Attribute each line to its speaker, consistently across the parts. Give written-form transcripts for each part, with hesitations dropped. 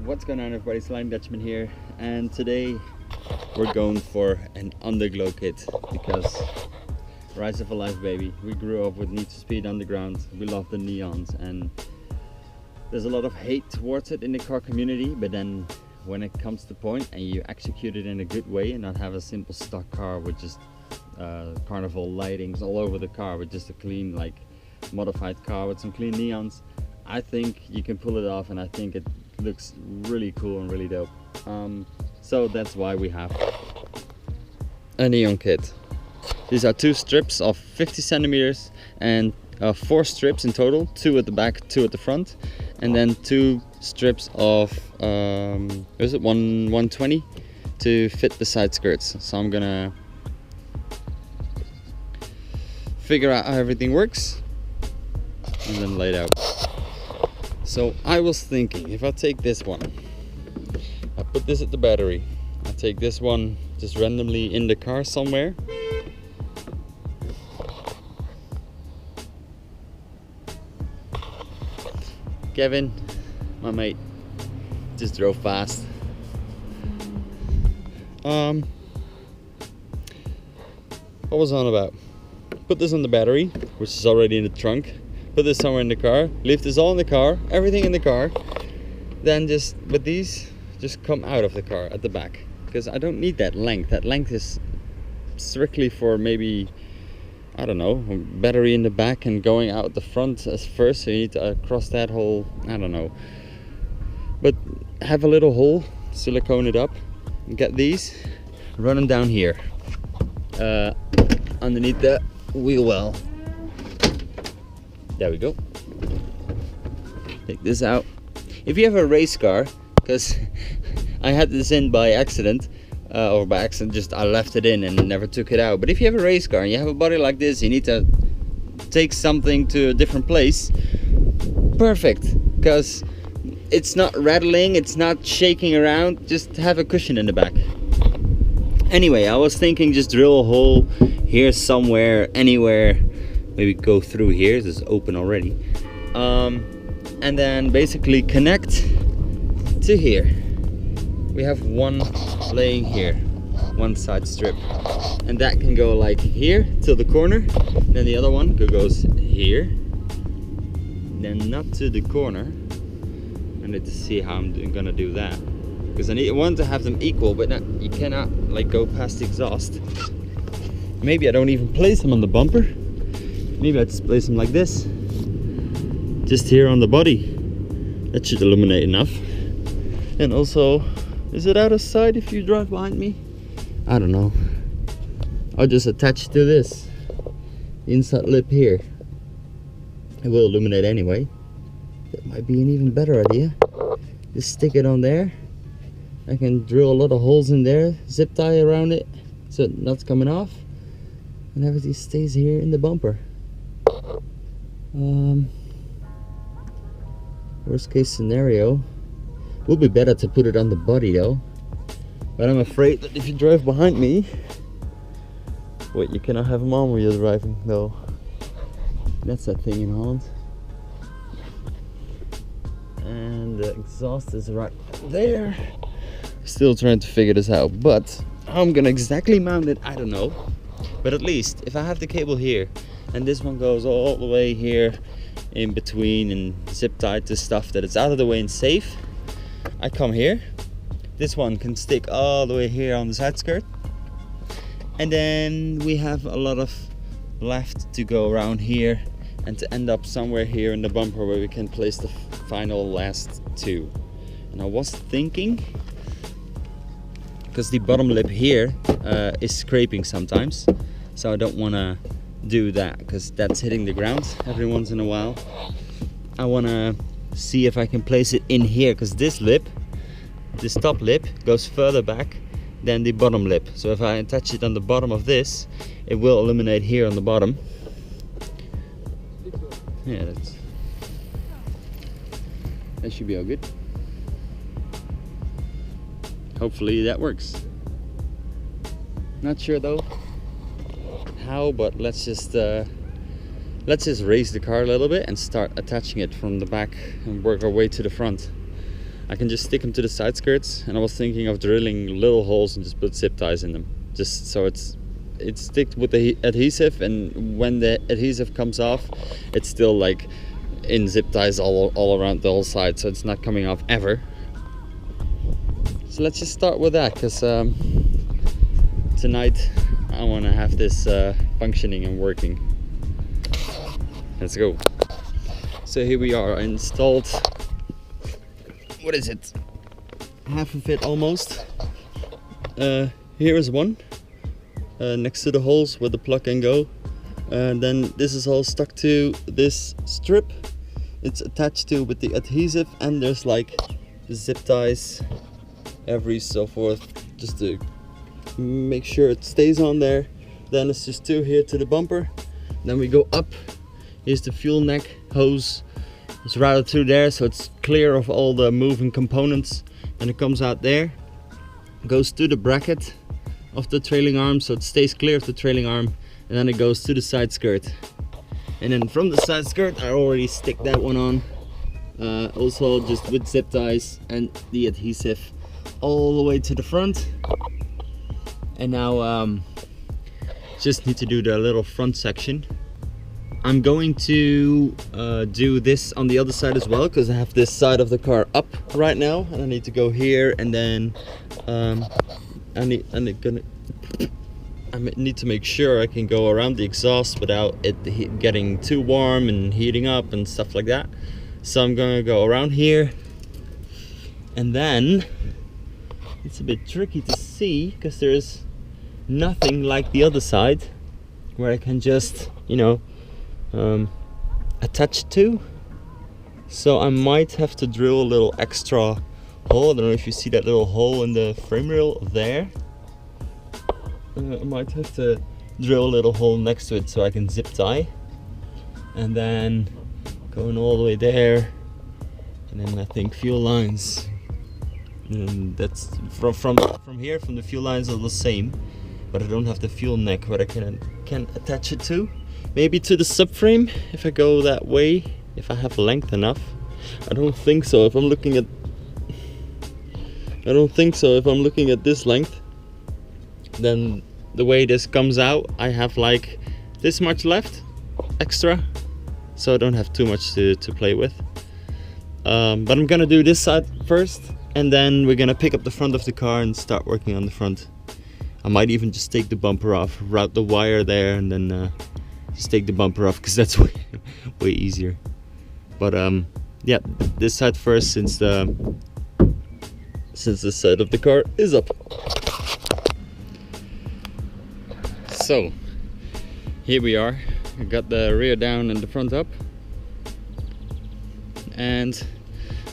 Speaker 1: What's going on, everybody? Slime Dutchman here, and today we're going for an underglow kit because Rise of a Life, baby. We grew up with Need for Speed Underground. We love the neons, and there's a lot of hate towards it in the car community, but then when it comes to point and you execute it in a good way and not have a simple stock car with just carnival lightings all over the car, with just a clean, like, modified car with some clean neons, I think you can pull it off, and I think it looks really cool and really dope. So that's why we have a neon kit. These are 2 strips of 50 centimeters and 4 strips in total, 2 at the back, 2 at the front, and then 2 strips of 120 to fit the side skirts. So I'm gonna figure out how everything works and then lay it out. So I was thinking, if I take this one, I put this at the battery, I take this one just randomly in the car somewhere, Kevin, my mate, just drove fast. What was I on about? Put this on the battery, which is already in the trunk. Put this somewhere in the car, leave this all in the car, everything in the car, then but these just come out of the car at the back, because I don't need that length. That length is strictly for maybe, I don't know, battery in the back and going out the front as first, so you need to cross that hole, I don't know. But have a little hole, silicone it up, and get these, run them down here, underneath the wheel well. There we go. Take this out. If you have a race car, because I had this in by accident, or by accident, just I left it in and never took it out. But if you have a race car and you have a body like this, you need to take something to a different place. Perfect, because it's not rattling, it's not shaking around. Just have a cushion in the back. Anyway, I was thinking just drill a hole here somewhere, anywhere. Maybe go through here, this is open already, and then basically connect to here. We have one laying here, one side strip, and that can go like here to the corner, then the other one goes here, then not to the corner. I need to see how I'm gonna do that, because I want to have them equal, but you cannot like go past the exhaust. Maybe I don't even place them on the bumper. Maybe I just place them like this, just here on the body. That should illuminate enough. And also, is it out of sight if you drive behind me? I don't know. I'll just attach to this inside lip here. It will illuminate anyway. That might be an even better idea. Just stick it on there. I can drill a lot of holes in there, zip tie around it so it's not coming off, and everything stays here in the bumper. Worst case scenario, would be better to put it on the body though, but I'm afraid that if you drive behind me, wait, you cannot have them on when you're driving though. That's that thing in Holland. And the exhaust is right there. Still trying to figure this out, but how I'm gonna exactly mount it, I don't know. But at least if I have the cable here and this one goes all the way here in between and zip tied to stuff that it's out of the way and safe, I come here, this one can stick all the way here on the side skirt, and then we have a lot of left to go around here and to end up somewhere here in the bumper where we can place the final last 2. And I was thinking, because the bottom lip here is scraping sometimes, so I don't want to do that because that's hitting the ground every once in a while. I want to see if I can place it in here, because this lip, this top lip, goes further back than the bottom lip. So if I attach it on the bottom of this, it will illuminate here on the bottom. Yeah, that should be all good. Hopefully that works. Not sure though how, but let's just raise the car a little bit and start attaching it from the back and work our way to the front. I can just stick them to the side skirts, and I was thinking of drilling little holes and just put zip ties in them, just so it's sticked with the adhesive, and when the adhesive comes off, it's still like in zip ties all around the whole side, so it's not coming off ever. So let's just start with that, because tonight I want to have this functioning and working. Let's go. So here we are. I installed, what is it, half of it almost. Here is one next to the holes where the plug can go, and then this is all stuck to this strip. It's attached to with the adhesive, and there's like zip ties every so forth just to make sure it stays on there. Then it's just two here to the bumper. Then we go up. Here's the fuel neck hose. It's routed through there, so it's clear of all the moving components. And it comes out there, goes to the bracket of the trailing arm, so it stays clear of the trailing arm, and then it goes to the side skirt. And then from the side skirt, I already stick that one on, also just with zip ties and the adhesive all the way to the front. And now just need to do the little front section. I'm going to do this on the other side as well, because I have this side of the car up right now, and I need to go here, and then I need to make sure I can go around the exhaust without it getting too warm and heating up and stuff like that. So I'm gonna go around here, and then it's a bit tricky to see because there's nothing like the other side where I can just, you know, attach to. So I might have to drill a little extra hole. I don't know if you see that little hole in the frame rail there. I might have to drill a little hole next to it so I can zip tie, and then going all the way there, and then I think fuel lines, and that's from here, from the fuel lines are the same, but I don't have the fuel neck where I can attach it to. Maybe to the subframe if I go that way, if I have length enough. I don't think so. If I'm looking at this length, then the way this comes out, I have like this much left extra, so I don't have too much to play with. But I'm gonna do this side first, and then we're gonna pick up the front of the car and start working on the front. I might even just take the bumper off, route the wire there, and then just take the bumper off, because that's way easier. But yeah, this side first, since the side of the car is up. So here we are. I got the rear down and the front up, and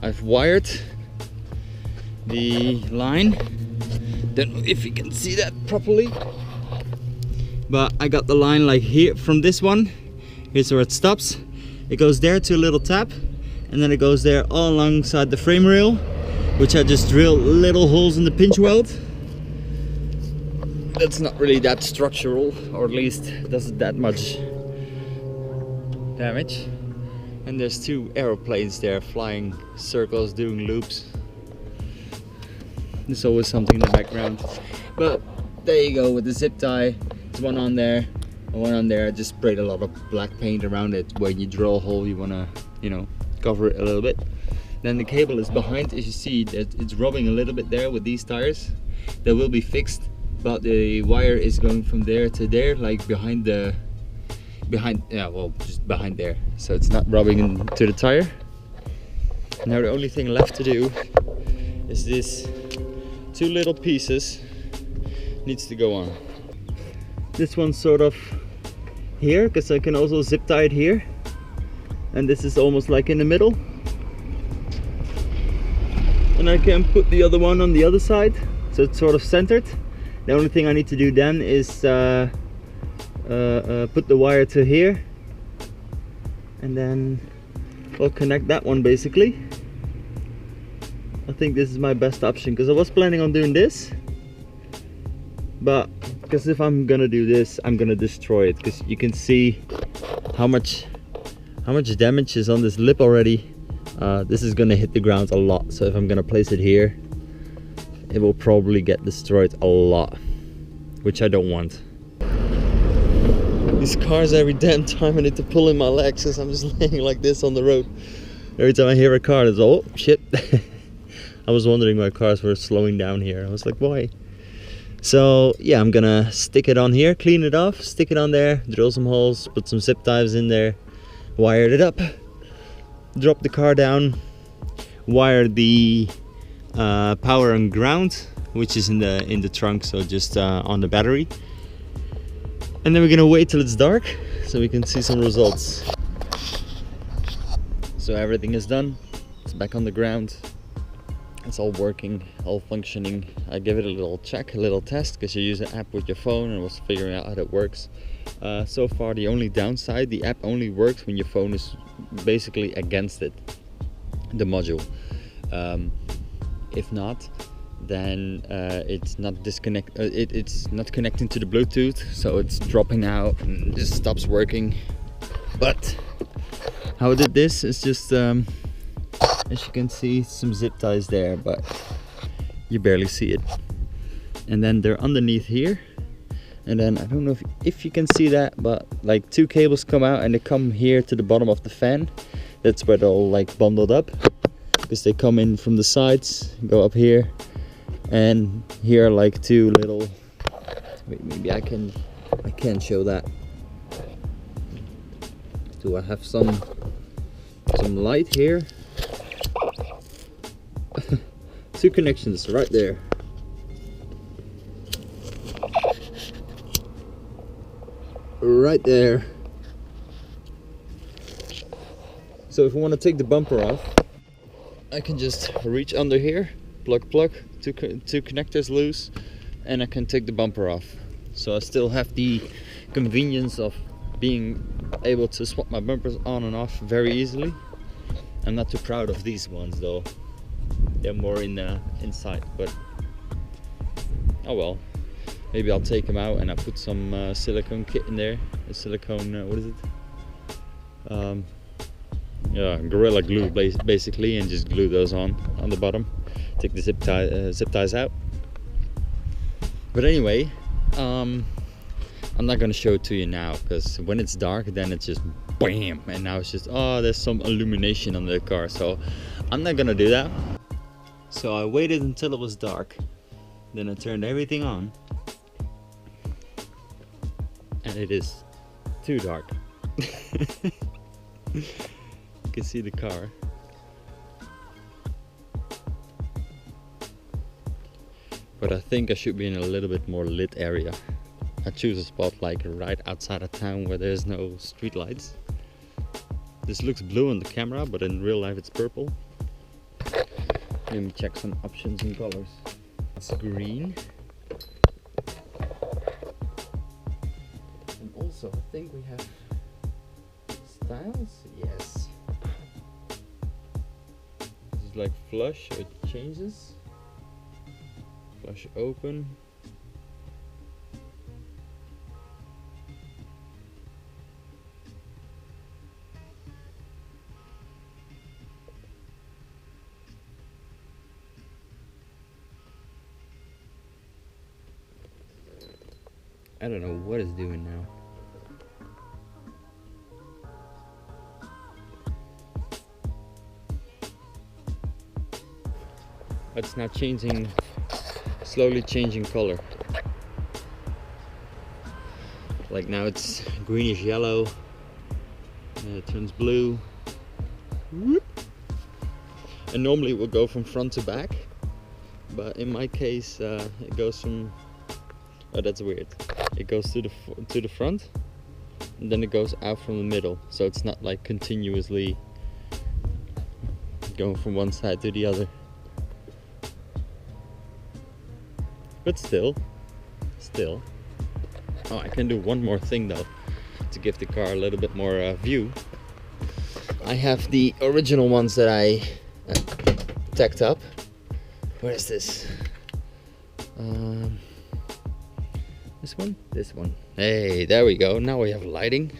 Speaker 1: I've wired the line. Don't know if you can see that properly, but I got the line like here from this one. Here's where it stops. It goes there to a little tap, and then it goes there all alongside the frame rail, which I just drilled little holes in the pinch weld. That's not really that structural, or at least doesn't that much damage. And there's two aeroplanes there flying circles, doing loops. There's always something in the background. But there you go with the zip tie. There's one on there and one on there. I just sprayed a lot of black paint around it. When you drill a hole, you wanna, you know, cover it a little bit. Then the cable is behind. As you see, it's rubbing a little bit there with these tires. They will be fixed, but the wire is going from there to there, like just behind there, so it's not rubbing into the tire. Now the only thing left to do is this two little pieces needs to go on. This one's sort of here, because I can also zip tie it here, and this is almost like in the middle, and I can put the other one on the other side, so it's sort of centered. The only thing I need to do then is put the wire to here, and then we'll connect that one basically. I think this is my best option, because I was planning on doing this, but because if I'm gonna do this, I'm gonna destroy it, because you can see how much damage is on this lip already This is gonna hit the ground a lot, so if I'm gonna place it here, it will probably get destroyed a lot, which I don't want. These cars, every damn time I need to pull in my legs because I'm just laying like this on the road. Every time I hear a car, it's oh shit. I was wondering why cars were slowing down here. I was like, why? So yeah, I'm gonna stick it on here, clean it off, stick it on there, drill some holes, put some zip ties in there, wire it up, drop the car down, wire the power and ground, which is in the trunk, so just on the battery. And then we're gonna wait till it's dark so we can see some results. So everything is done, it's back on the ground. It's all working, all functioning. I give it a little check, a little test, because you use an app with your phone and was figuring out how that works. So far the only downside, the app only works when your phone is basically against it, the module. If not, then it's not it's not connecting to the Bluetooth, so it's dropping out and just stops working. But how I did this is just as you can see, some zip ties there, but you barely see it. And then they're underneath here. And then I don't know if you can see that, but like two cables come out and they come here to the bottom of the fan. That's where they're all like bundled up, because they come in from the sides, go up here, and here are like two little. Wait, maybe I can show that. Do I have some light here? Two connections right there. Right there. So if I want to take the bumper off, I can just reach under here, plug, two connectors loose, and I can take the bumper off. So I still have the convenience of being able to swap my bumpers on and off very easily. I'm not too proud of these ones though. They're more inside, but oh well. Maybe I'll take them out and I put some silicone kit in there. A silicone, what is it? Yeah, Gorilla Glue basically, and just glue those on the bottom. Take the zip ties out. But anyway, I'm not gonna show it to you now, because when it's dark, then it's just bam, and now it's just, oh, there's some illumination on the car, so I'm not gonna do that. So I waited until it was dark, then I turned everything on, and it is too dark. You can see the car. But I think I should be in a little bit more lit area. I choose a spot like right outside of town where there's no street lights. This looks blue on the camera, but in real life it's purple. Let me check some options and colors. It's green. And also I think we have styles. Yes. This is like flush, so it changes. Flush open. I don't know what it's doing now. But it's now changing, slowly changing color. Like now it's greenish yellow, and it turns blue. Whoop. And normally it will go from front to back, but in my case it goes from, oh, that's weird. It goes to the front, and then it goes out from the middle, so it's not like continuously going from one side to the other. But still. Oh, I can do one more thing though, to give the car a little bit more view. I have the original ones that I tacked up. Where is this? This one? This one. Hey, there we go. Now we have lighting.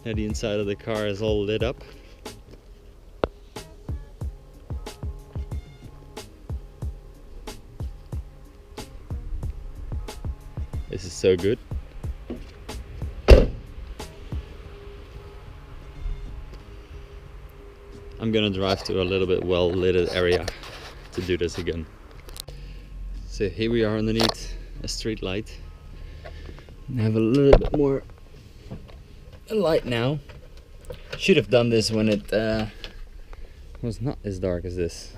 Speaker 1: Now the inside of the car is all lit up. This is so good. I'm gonna drive to a little bit well lit area to do this again. So here we are underneath a street light. And have a little bit more light now. Should have done this when it was not as dark as this.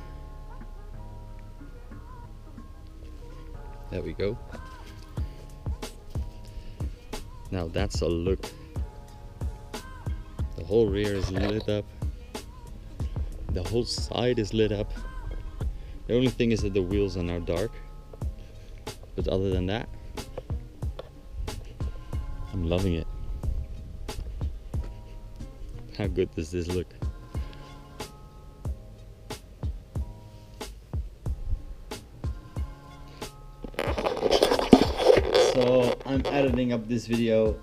Speaker 1: There we go. Now that's a look. The whole rear is lit up. The whole side is lit up. The only thing is that the wheels are now dark. But other than that, I'm loving it. How good does this look? So I'm editing up this video.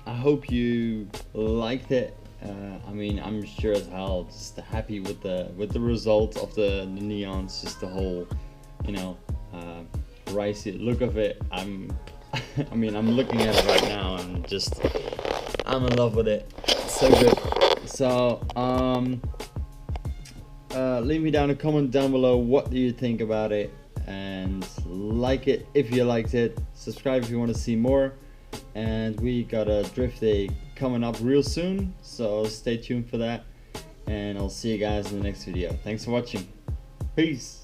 Speaker 1: I hope you liked it. I mean, I'm sure as hell just happy with the result of the neons, just the whole, you know, ricey look of it. I mean, I'm looking at it right now and just, I'm in love with it. It's so good. So, leave me down a comment down below. What do you think about it? And like it if you liked it. Subscribe if you want to see more. And we got a drift day coming up real soon, so stay tuned for that. And I'll see you guys in the next video. Thanks for watching. Peace.